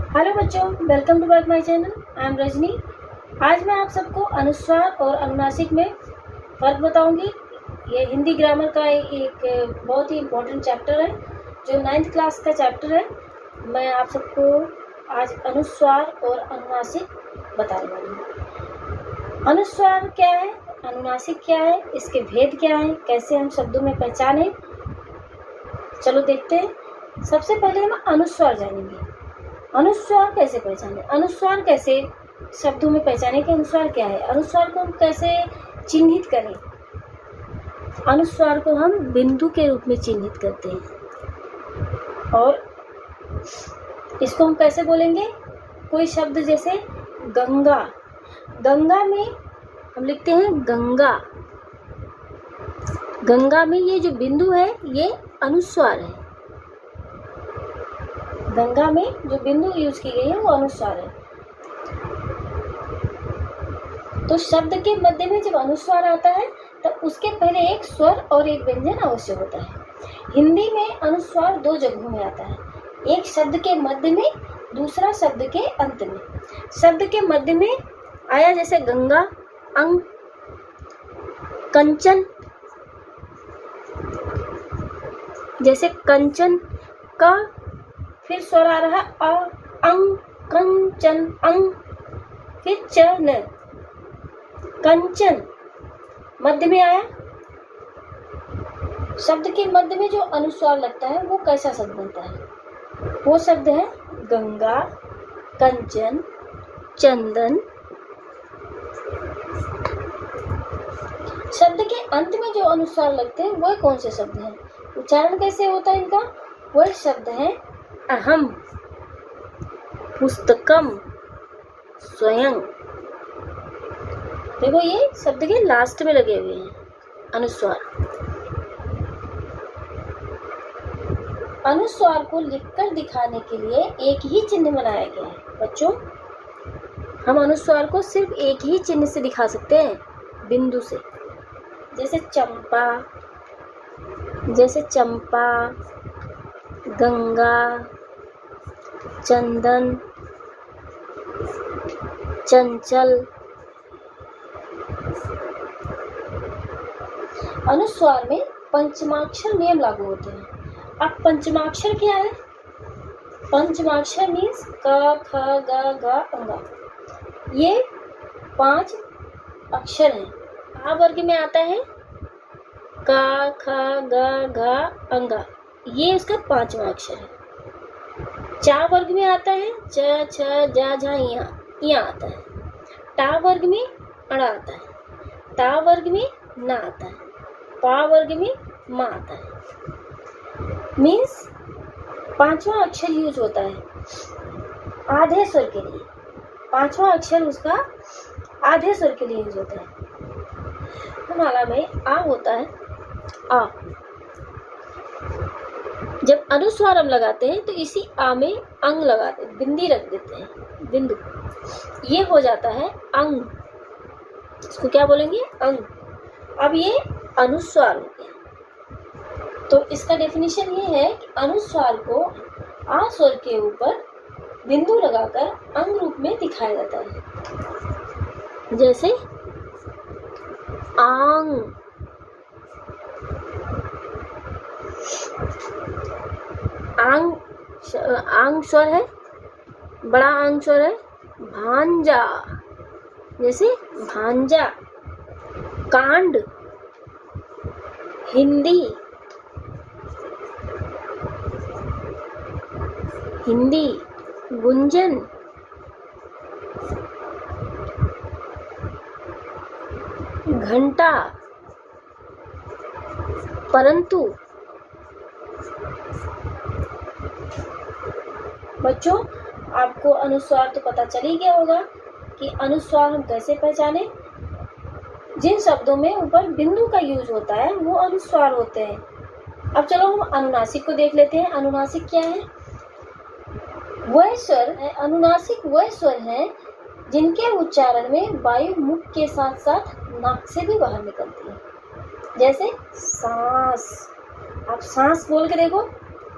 Hello बच्चों, welcome to back my channel. I am Rajni. आज मैं आप सबको अनुस्वार और अनुनासिक में फ़र्क बताऊंगी। ये हिंदी ग्रामर का एक बहुत ही इम्पोर्टेंट चैप्टर है जो 9th क्लास का चैप्टर है। मैं आप सबको आज अनुस्वार और अनुनासिक बताने वाली हूँ। अनुस्वार क्या है, अनुनासिक क्या है, इसके भेद क्या है, कैसे हम शब्दों में पहचानें, चलो देखते हैं। सबसे पहले हम अनुस्वार जानेंगे। अनुस्वार कैसे पहचाने, अनुस्वार कैसे शब्दों में पहचाने कि अनुस्वार क्या है, अनुस्वार को हम कैसे चिन्हित करें। अनुस्वार को हम बिंदु के रूप में चिन्हित करते हैं और इसको हम कैसे बोलेंगे। कोई शब्द जैसे गंगा, गंगा में हम लिखते हैं गंगा। गंगा में ये जो बिंदु है ये अनुस्वार है। गंगा में जो बिंदु यूज की गई है वो अनुस्वार है। तो शब्द के मध्य में जब अनुस्वार आता है तब उसके पहले एक स्वर और एक व्यंजन अवश्य होता है। हिंदी में अनुस्वार दो जगहों में आता है, एक शब्द के मध्य में, दूसरा शब्द के अंत में। शब्द के मध्य में आया जैसे गंगा, अंग, कंचन, जैसे कंचन का फिर स्वर आ रहा अ, अंग, कंचन, अंग, फिर चन, कंचन मध्य में आया। शब्द के मध्य में जो अनुस्वार लगता है वो कैसा शब्द बनता है, वो शब्द है गंगा, कंचन, चंदन। शब्द के अंत में जो अनुस्वार लगते हैं वह कौन से शब्द हैं, उच्चारण कैसे होता है इनका, वह शब्द है अहम, पुस्तकम, स्वयं। देखो ये शब्द के लास्ट में लगे हुए हैं अनुस्वार। अनुस्वार को लिखकर दिखाने के लिए एक ही चिन्ह बनाया गया है। बच्चों, हम अनुस्वार को सिर्फ एक ही चिन्ह से दिखा सकते हैं, बिंदु से। जैसे चंपा, जैसे चंपा, गंगा, चंदन, चंचल। अनुस्वार में पंचमाक्षर नियम लागू होते हैं। अब पंचमाक्षर क्या है, पंचमाक्षर मीन्स क, ख, ग, घ, अंगा। ये 5 अक्षर हैं। आ वर्ग में आता है क, ख, ग, घ, अंगा, ये इसका 5वां अक्षर है। चा वर्ग में आता है च, छ, जा, झा, यहाँ आता है। टा वर्ग में अड़ा आता है। ता वर्ग में ना आता है। पा वर्ग में मा आता है। मीन्स 5वां अक्षर यूज होता है आधे स्वर के लिए। 5वां अक्षर उसका आधे स्वर के लिए यूज होता है। माला में आ होता है आ। जब अनुस्वार हम लगाते हैं तो इसी आ में अंग लगाते हैं, बिंदी रख देते हैं, बिंदु। ये हो जाता है अंग। इसको क्या बोलेंगे, अंग। अब ये अनुस्वार हो गया। तो इसका डेफिनेशन ये है कि अनुस्वार को आ स्वर के ऊपर बिंदु लगाकर अंग रूप में दिखाया जाता है। जैसे आंग, आंग, आंग स्वर है, बड़ा आंग स्वर है। भांजा, जैसे भांजा। कांड, हिंदी, हिंदी। गुंजन, घंटा। परंतु। बच्चों, आपको अनुस्वार तो पता चल ही गया होगा कि अनुस्वार हम कैसे पहचाने। जिन शब्दों में ऊपर बिंदु का यूज होता है वो अनुस्वार होते हैं। अब चलो हम अनुनासिक को देख लेते हैं। अनुनासिक क्या है, वह स्वर है, अनुनासिक वह स्वर है जिनके उच्चारण में वायु मुख के साथ साथ नाक से भी बाहर निकलती है। जैसे सांस, आप सांस बोल के देखो,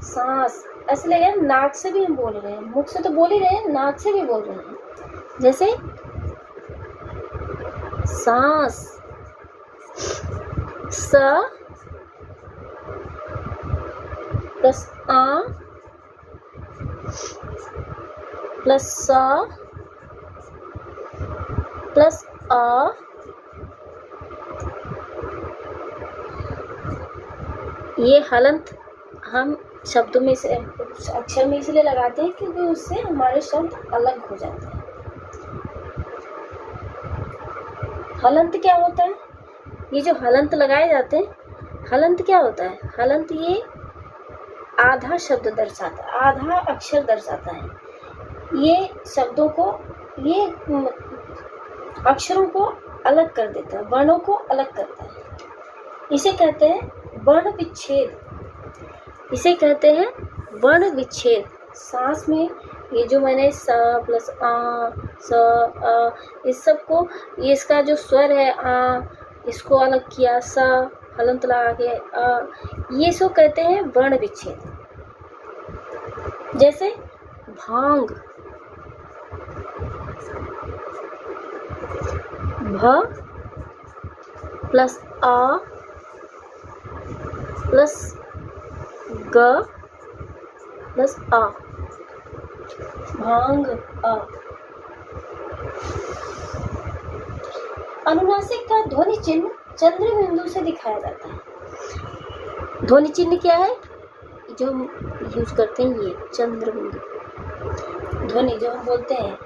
सांस। ऐसे लगेगा नाक से भी हम बोल रहे हैं, मुख से तो बोल ही रहे हैं, नाक से भी बोल रहे हैं। जैसे सांस, स प्लस आ प्लस स प्लस आ, ये हलंत हम शब्दों में से अक्षर में इसलिए लगाते हैं क्योंकि उससे हमारे शब्द अलग हो जाते हैं। हलंत क्या होता है? ये जो हलंत लगाए जाते हैं, हलंत क्या होता है? हलंत ये आधा शब्द दर्शाता है, आधा अक्षर दर्शाता है। ये शब्दों को, ये अक्षरों को अलग कर देता है, वर्णों को अलग करता है। इसे कहते हैं वर्ण विच्छेद, इसे कहते हैं वर्ण विच्छेद। सांस में ये जो मैंने स प्लस आ, स आ, इस सब को, ये इसका जो स्वर है आ, इसको अलग किया, स हलंत लगा के आ, ये सब कहते हैं वर्ण विच्छेद। जैसे भांग, भ प्लस आ प्लस ग प्लस आ, भांग आ। अनुनासिक का ध्वनि चिन्ह चंद्र बिंदु से दिखाया जाता है। ध्वनि चिन्ह क्या है जो हम यूज करते हैं? ये चंद्र बिंदु। ध्वनि जो हम बोलते हैं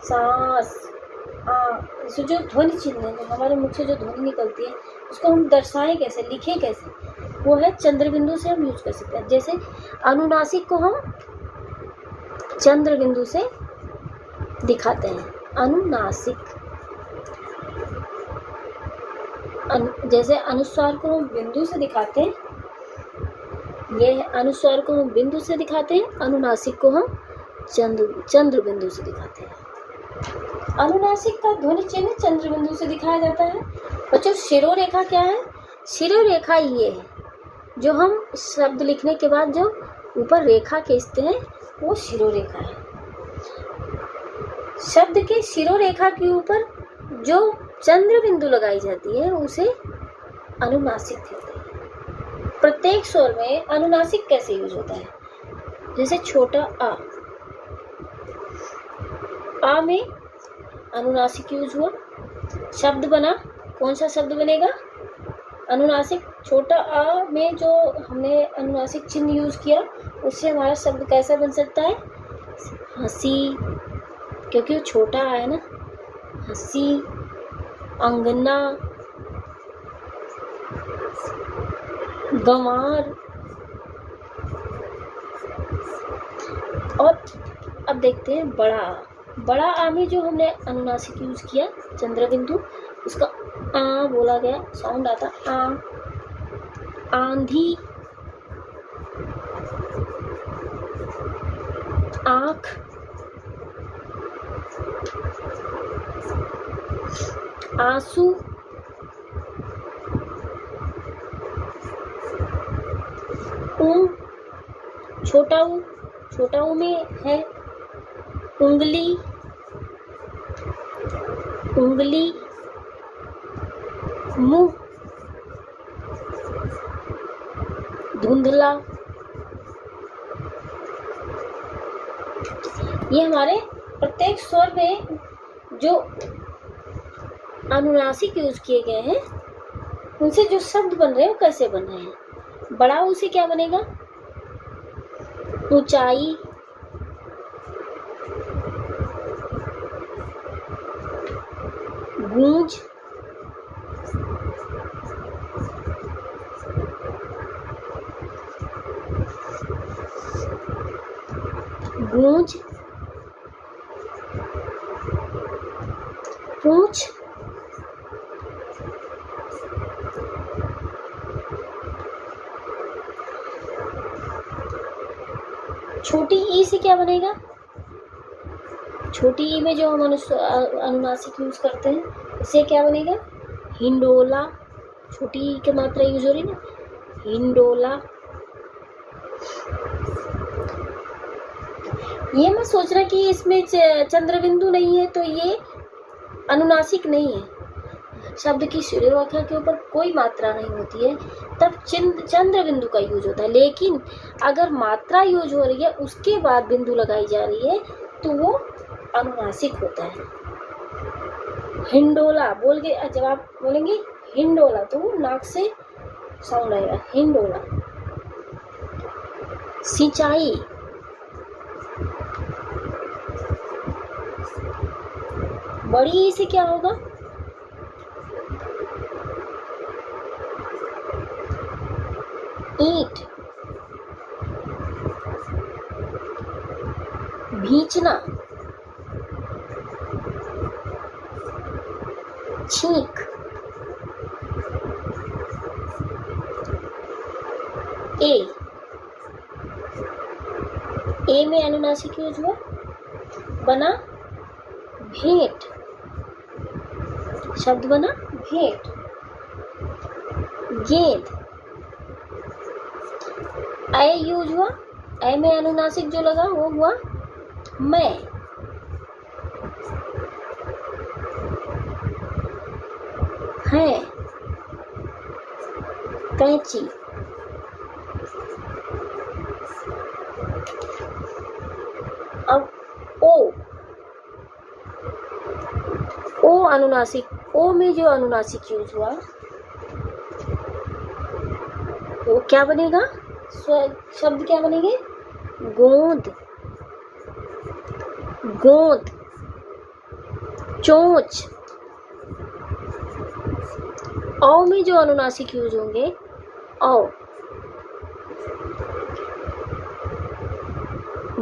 सांस आ, इससे जो ध्वनि चिन्ह है, जो हमारे मुख से जो ध्वनि निकलती है, उसको हम दर्शाएं कैसे, लिखें कैसे, वो है चंद्र बिंदु से हम यूज कर सकते हैं। जैसे अनुनासिक को हम चंद्र बिंदु से दिखाते हैं, अनुनासिक। जैसे अनुस्वार को हम बिंदु से दिखाते हैं, ये अनुस्वार को हम बिंदु से दिखाते हैं, अनुनासिक को हम चंद्र बिंदु से दिखाते हैं। अनुनासिक का ध्वनि चिन्ह चंद्र बिंदु से दिखाया जाता है। बच्चों शिरोरेखा क्या है? शिरोरेखा ये है जो हम शब्द लिखने के बाद जो ऊपर रेखा खींचते हैं, वो शिरोरेखा है। शब्द के शिरोरेखा के ऊपर जो चंद्र बिंदु लगाई जाती है उसे अनुनासिक कहते हैं। प्रत्येक स्वर में अनुनासिक कैसे यूज होता है? जैसे छोटा आ में अनुनासिक यूज हुआ, शब्द बना, कौन सा शब्द बनेगा? अनुनासिक। छोटा आ में जो हमने अनुनासिक चिन्ह यूज किया, उससे हमारा शब्द कैसा बन सकता है? हंसी, क्योंकि वो छोटा आ है ना। हंसी, अंगना, गंवार। और अब देखते हैं बड़ा आ। बड़ा आ में जो हमने अनुनासिक यूज किया चंद्र बिंदु, उसका आ बोला गया, साउंड आता आ। आंधी, आँख, आंसू, छोटा ऊ में है उंगली, मुंह, धुंधला। ये हमारे प्रत्येक स्वर में जो अनुनासिक यूज किए गए हैं, उनसे जो शब्द बन रहे हैं वो कैसे बन रहे हैं? बड़ा ऊ से क्या बनेगा? ऊंचाई, गूंज, पूंछ, छोटी ई से क्या बनेगा? छोटी ई में जो हम अनुनासिक यूज करते हैं, इससे क्या बनेगा? हिंडोला। छोटी ई की मात्रा यूज हो रही ना, हिंडोला। ये मत सोचना कि इसमें चंद्र बिंदु नहीं है तो ये अनुनासिक नहीं है। शब्द की शिरोरेखा के ऊपर कोई मात्रा नहीं होती है तब चंद्र बिंदु का यूज होता है। लेकिन अगर मात्रा यूज हो रही है उसके बाद बिंदु लगाई जा रही है तो वो अनुनासिक होता है। हिंडोला बोल के जब आप बोलेंगे हिंडोला तो वो नाक से साउंड आएगा, हिंडोला। सिंचाई, बड़ी से क्या होगा? ईंट। भींचना, छींक। ए में अनुनासिक यूज हुआ, बना भेंट, शब्द बना भेंट। गेंद, ऐ यूज हुआ, ऐ में अनुनासिक जो लगा वो हुआ मैं। है, कैंची। अब ओ अनुनासिक, ओ में जो अनुनासिक यूज हुआ वो क्या बनेगा? शब्द क्या बनेंगे? गोंद, गोंद। चोंच। औ में जो अनुनासिक यूज होंगे औ।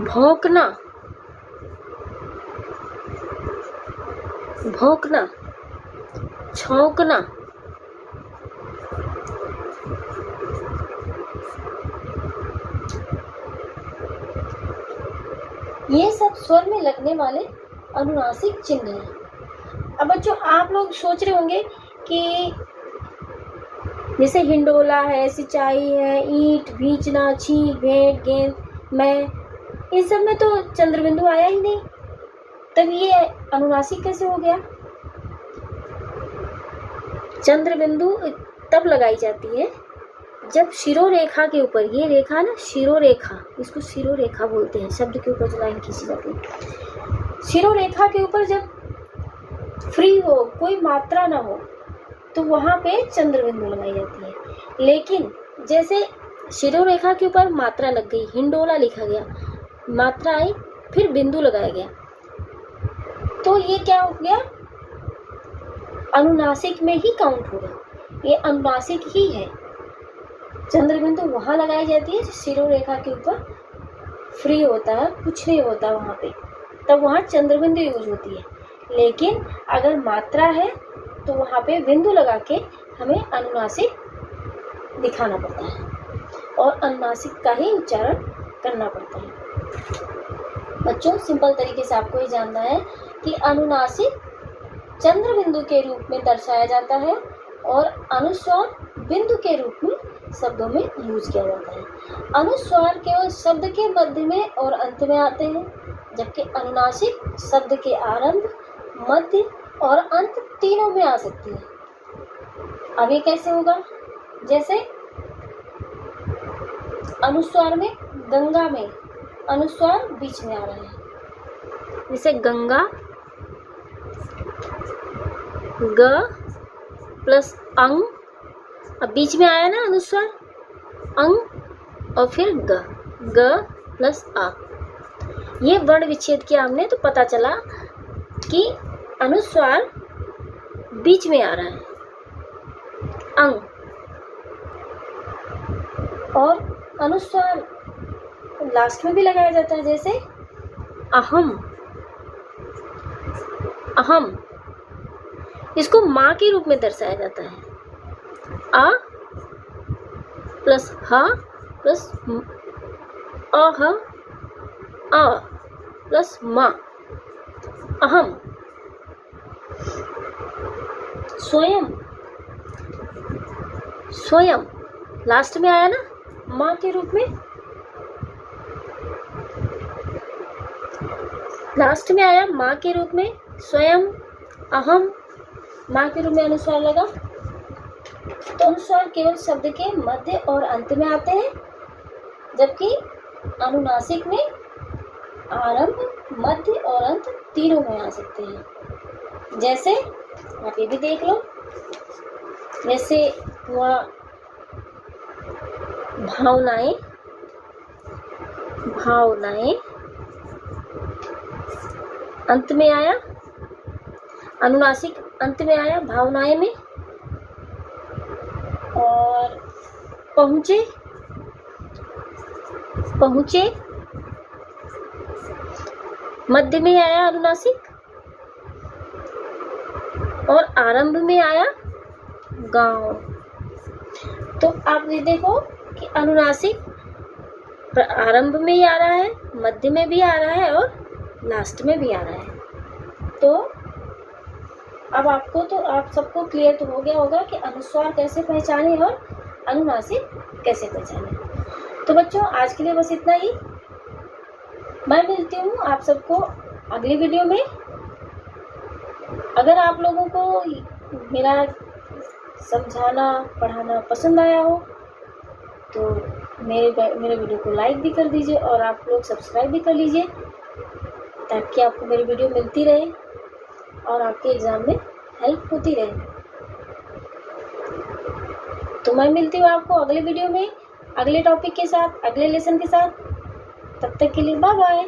भौंकना, भौंकना। छौंकना, ये सब स्वर में लगने वाले अनुनासिक चिन्ह हैं। अब बच्चों आप लोग सोच रहे होंगे कि जैसे हिंडोला है, सिंचाई है, ईंट, भींचना, छींक, भेंट, गेंद, मैं, इन सब में तो चंद्र बिंदु आया ही नहीं, तब ये अनुनासिक कैसे हो गया? चंद्र बिंदु तब लगाई जाती है जब शिरोरेखा के ऊपर, ये रेखा ना शिरोरेखा, इसको शिरोरेखा बोलते हैं, शब्द के ऊपर जो लाइन खींची जाती है। शिरोरेखा के ऊपर जब फ्री हो, कोई मात्रा ना हो, तो वहाँ पे चंद्र बिंदु लगाई जाती है। लेकिन जैसे शिरोरेखा के ऊपर मात्रा लग गई, हिंडोला लिखा गया, मात्रा आई, फिर बिंदु लगाया गया, तो ये क्या हो गया? अनुनासिक में ही काउंट होगा, ये अनुनासिक ही है। चंद्र बिंदु वहाँ लगाई जाती है शिरोरेखा के ऊपर फ्री होता है, कुछ नहीं होता वहाँ पे, तब वहाँ चंद्र बिंदु यूज होती है। लेकिन अगर मात्रा है तो वहाँ पे बिंदु लगा के हमें अनुनासिक दिखाना पड़ता है और अनुनासिक का ही उच्चारण करना पड़ता है। बच्चों सिंपल तरीके से आपको ये जानना है कि अनुनासिक चंद्र बिंदु के रूप में दर्शाया जाता है और अनुस्वार बिंदु के रूप में शब्दों में यूज किया जाता है। अनुस्वार केवल शब्द के मध्य में और अंत में आते हैं, जबकि अनुनासिक शब्द के आरंभ, मध्य और अंत तीनों में आ सकती है। अब ये कैसे होगा? जैसे अनुस्वार में, गंगा में अनुस्वार बीच में आ रहा है, जैसे गंगा, ग प्लस अंग, अब बीच में आया ना अनुस्वार, अंग और फिर ग, ग प्लस आ। ये वर्ण विच्छेद किया हमने तो पता चला कि अनुस्वार बीच में आ रहा है, अंग, और अनुस्वार लास्ट में भी लगाया जाता है, जैसे अहम, अहम, इसको माँ के रूप में दर्शाया जाता है। आ प्लस ह प्लस अह, आ प्लस माँ, अहम। स्वयं, स्वयं लास्ट में आया ना माँ के रूप में, लास्ट में आया माँ के रूप में स्वयं, अहम, माँ के रूप में अनुस्वार लगा। तो अनुस्वार केवल शब्द के मध्य और अंत में आते हैं, जबकि अनुनासिक में आरंभ, मध्य और अंत तीनों में आ सकते हैं। जैसे आप ये भी देख लो, जैसे हुआ भावनाएं, भावनाएं अंत में आया, अनुनासिक अंत में आया भावनाएं में। और पहुंचे, पहुंचे मध्य में आया अनुनासिक, और आरंभ में आया गांव। तो आप ये देखो कि अनुनासिक आरंभ में ही आ रहा है, मध्य में भी आ रहा है और लास्ट में भी आ रहा है। तो अब आपको तो आप सबको क्लियर तो हो गया होगा कि अनुस्वार कैसे पहचाने और अनुनासिक कैसे पहचाने। तो बच्चों आज के लिए बस इतना ही। मैं मिलती हूँ आप सबको अगली वीडियो में। अगर आप लोगों को मेरा समझाना पढ़ाना पसंद आया हो तो मेरे वीडियो को लाइक भी कर दीजिए और आप लोग सब्सक्राइब भी कर लीजिए, ताकि आपको मेरी वीडियो मिलती रहे और आपके एग्ज़ाम में हेल्प होती रहे। तो मैं मिलती हूँ आपको अगले वीडियो में, अगले टॉपिक के साथ, अगले लेसन के साथ। तब तक के लिए बाय बाय।